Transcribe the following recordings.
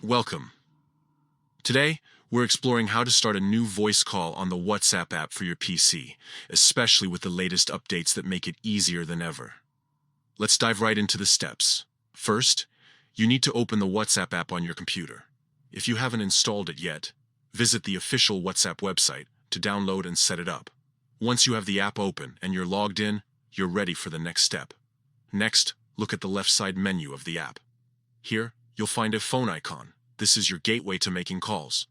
Welcome. Today, we're exploring how to start a new voice call on the WhatsApp app for your PC, especially with the latest updates that make it easier than ever. Let's dive right into the steps. First, you need to open the WhatsApp app on your computer. If you haven't installed it yet, visit the official WhatsApp website to download and set it up. Once you have the app open and you're logged in, you're ready for the next step. Next, look at the left side menu of the app. Here, you'll find a phone icon. This is your gateway to making calls.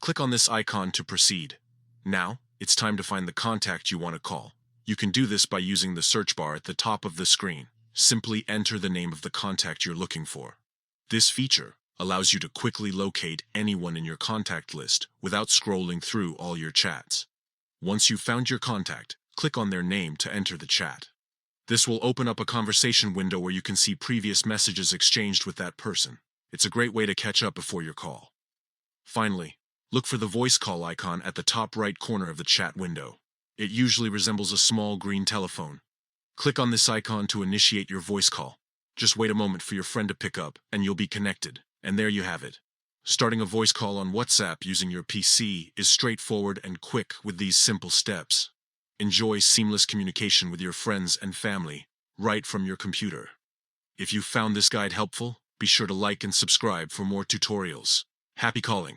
Click on this icon to proceed. Now, it's time to find the contact you want to call. You can do this by using the search bar at the top of the screen. Simply enter the name of the contact you're looking for. This feature allows you to quickly locate anyone in your contact list without scrolling through all your chats. Once you've found your contact, click on their name to enter the chat. This will open up a conversation window where you can see previous messages exchanged with that person. It's a great way to catch up before your call. Finally, look for the voice call icon at the top right corner of the chat window. It usually resembles a small green telephone. Click on this icon to initiate your voice call. Just wait a moment for your friend to pick up, and you'll be connected. And there you have it. Starting a voice call on WhatsApp using your PC is straightforward and quick with these simple steps. Enjoy seamless communication with your friends and family, right from your computer. If you found this guide helpful, be sure to like and subscribe for more tutorials. Happy calling!